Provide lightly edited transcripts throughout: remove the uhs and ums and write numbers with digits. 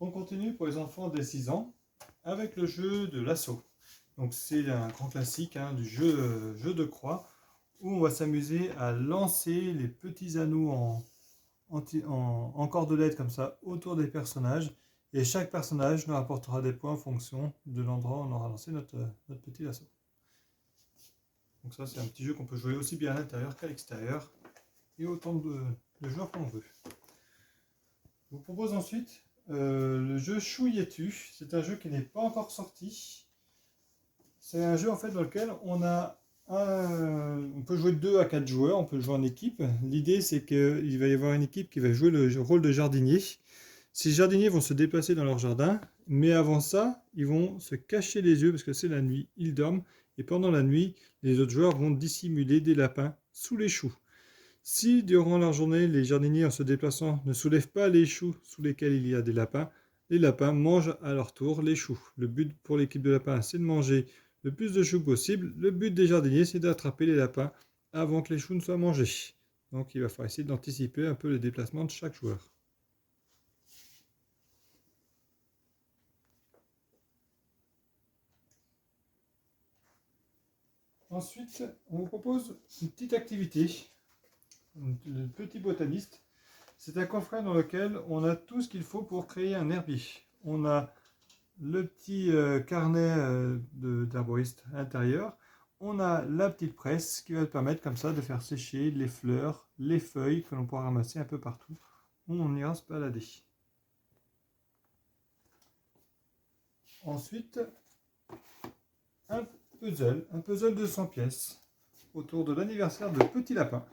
On continue pour les enfants dès 6 ans avec le jeu de l'assaut. Donc c'est un grand classique du jeu de croix où on va s'amuser à lancer les petits anneaux en cordelette comme ça autour des personnages. Et chaque personnage nous rapportera des points en fonction de l'endroit où on aura lancé notre petit lasso. Donc ça c'est un petit jeu qu'on peut jouer aussi bien à l'intérieur qu'à l'extérieur et autant de joueurs qu'on veut. Je vous propose ensuite le jeu Chouilletu. C'est un jeu qui n'est pas encore sorti. C'est un jeu en fait dans lequel on peut jouer de 2 à 4 joueurs, on peut jouer en équipe. L'idée c'est qu'il va y avoir une équipe qui va jouer le rôle de jardinier. Ces jardiniers vont se déplacer dans leur jardin, mais avant ça, ils vont se cacher les yeux parce que c'est la nuit, ils dorment, et pendant la nuit, les autres joueurs vont dissimuler des lapins sous les choux. Si durant la journée, les jardiniers en se déplaçant ne soulèvent pas les choux sous lesquels il y a des lapins, les lapins mangent à leur tour les choux. Le but pour l'équipe de lapins, c'est de manger le plus de choux possible. Le but des jardiniers, c'est d'attraper les lapins avant que les choux ne soient mangés. Donc il va falloir essayer d'anticiper un peu les déplacements de chaque joueur. Ensuite, on vous propose une petite activité, le petit botaniste. C'est un coffret dans lequel on a tout ce qu'il faut pour créer un herbier. On a le petit carnet d'herboriste à l'intérieur. On a la petite presse qui va permettre comme ça de faire sécher les fleurs, les feuilles que l'on pourra ramasser un peu partout où on ira se balader. Ensuite, un puzzle de 100 pièces autour de l'anniversaire de Petit Lapin.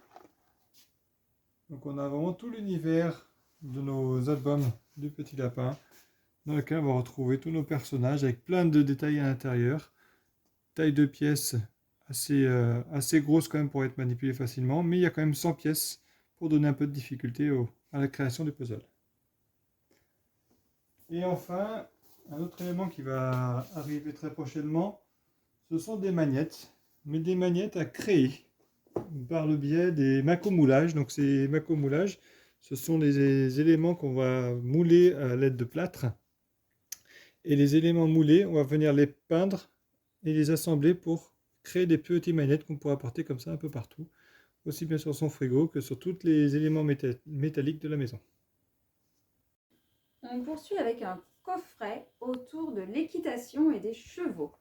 Donc on a vraiment tout l'univers de nos albums du Petit Lapin dans lequel on va retrouver tous nos personnages avec plein de détails à l'intérieur. Taille de pièces assez grosse quand même pour être manipulée facilement, mais il y a quand même 100 pièces pour donner un peu de difficulté à la création du puzzle. Et enfin, un autre élément qui va arriver très prochainement, ce sont des magnettes, mais des magnettes à créer par le biais des macomoulages. Donc ces macomoulages, ce sont des éléments qu'on va mouler à l'aide de plâtre. Et les éléments moulés, on va venir les peindre et les assembler pour créer des petits magnettes qu'on pourra porter comme ça un peu partout, aussi bien sur son frigo que sur tous les éléments métalliques de la maison. On poursuit avec un coffret autour de l'équitation et des chevaux.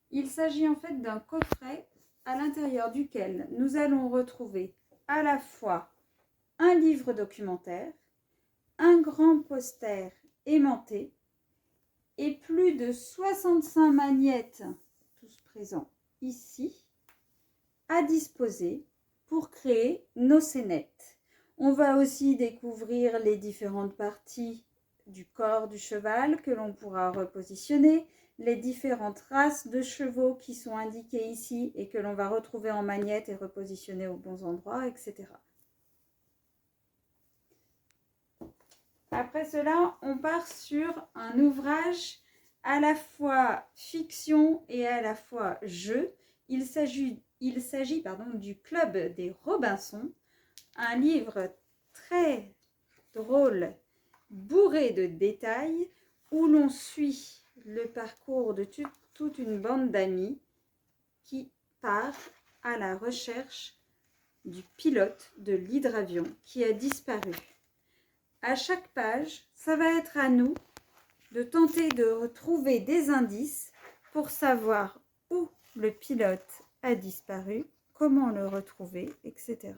Il s'agit en fait d'un coffret à l'intérieur duquel nous allons retrouver à la fois un livre documentaire, un grand poster aimanté et plus de 65 magnettes, tous présents ici, à disposer pour créer nos scénettes. On va aussi découvrir les différentes parties du corps du cheval que l'on pourra repositionner, les différentes races de chevaux qui sont indiquées ici et que l'on va retrouver en magnette et repositionner aux bons endroits, etc. Après cela, on part sur un ouvrage à la fois fiction et à la fois jeu. Il s'agit du Club des Robinson, un livre très drôle, bourré de détails, où l'on suit le parcours de toute une bande d'amis qui part à la recherche du pilote de l'hydravion qui a disparu. À chaque page, ça va être à nous de tenter de retrouver des indices pour savoir où le pilote a disparu, comment le retrouver, etc.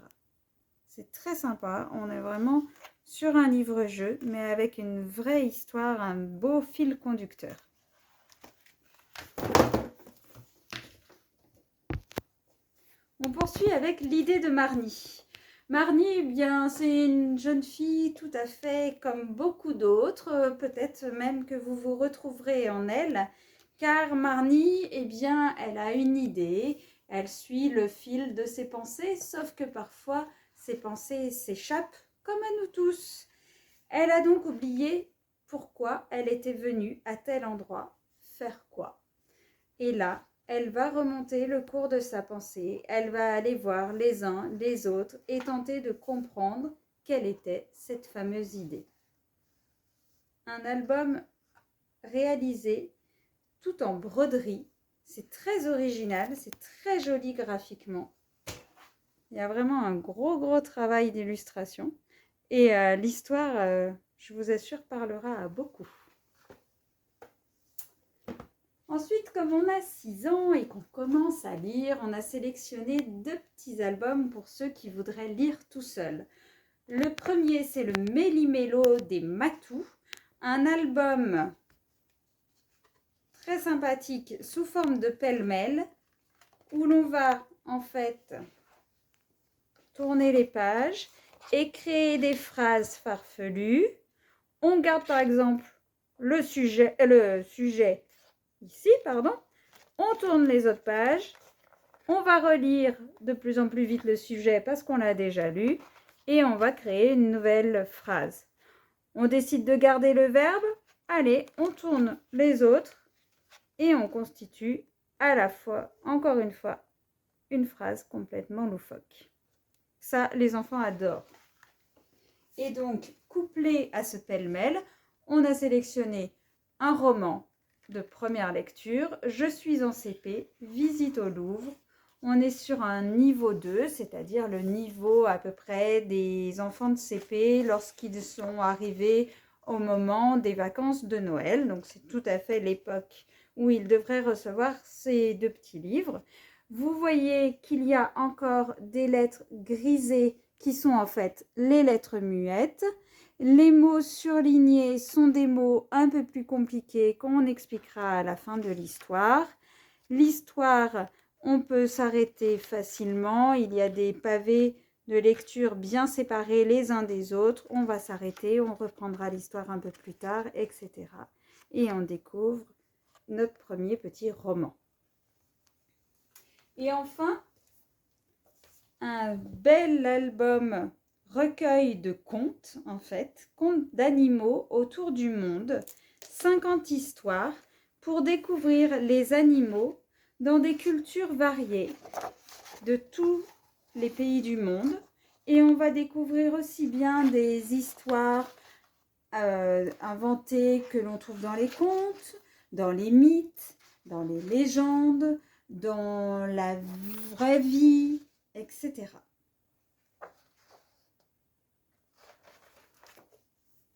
C'est très sympa, on est vraiment sur un livre-jeu, mais avec une vraie histoire, un beau fil conducteur. On poursuit avec l'idée de Marnie. Marnie, eh bien, c'est une jeune fille tout à fait comme beaucoup d'autres, peut-être même que vous vous retrouverez en elle, car Marnie, eh bien, elle a une idée, elle suit le fil de ses pensées, sauf que parfois, ses pensées s'échappent, comme à nous tous. Elle a donc oublié pourquoi elle était venue à tel endroit, faire quoi. Et là, elle va remonter le cours de sa pensée, elle va aller voir les uns, les autres et tenter de comprendre quelle était cette fameuse idée. un album réalisé tout en broderie. C'est très original, c'est très joli graphiquement. Il y a vraiment un gros travail d'illustration. Et l'histoire, je vous assure, parlera à beaucoup. Ensuite, comme on a 6 ans et qu'on commence à lire, on a sélectionné 2 petits albums pour ceux qui voudraient lire tout seuls. Le premier, c'est le Méli-Mélo des Matous, un album très sympathique sous forme de pêle-mêle où l'on va en fait tourner les pages et créer des phrases farfelues. On garde par exemple le sujet ici, pardon. On tourne les autres pages. On va relire de plus en plus vite le sujet parce qu'on l'a déjà lu. Et on va créer une nouvelle phrase. On décide de garder le verbe. Allez, on tourne les autres. Et on constitue à la fois, encore une fois, une phrase complètement loufoque. Ça, les enfants adorent. Et donc, couplé à ce pêle-mêle, on a sélectionné un roman de première lecture, Je suis en CP, Visite au Louvre. On est sur un niveau 2, c'est-à-dire le niveau à peu près des enfants de CP lorsqu'ils sont arrivés au moment des vacances de Noël. Donc c'est tout à fait l'époque où ils devraient recevoir ces 2 petits livres. Vous voyez qu'il y a encore des lettres grisées qui sont en fait les lettres muettes. Les mots surlignés sont des mots un peu plus compliqués qu'on expliquera à la fin de l'histoire. L'histoire, on peut s'arrêter facilement. Il y a des pavés de lecture bien séparés les uns des autres. On va s'arrêter, on reprendra l'histoire un peu plus tard, etc. Et on découvre notre premier petit roman. Et enfin, un bel album recueil de contes, en fait, contes d'animaux autour du monde, 50 histoires pour découvrir les animaux dans des cultures variées de tous les pays du monde. Et on va découvrir aussi bien des histoires inventées que l'on trouve dans les contes, dans les mythes, dans les légendes, dans la vraie vie, etc.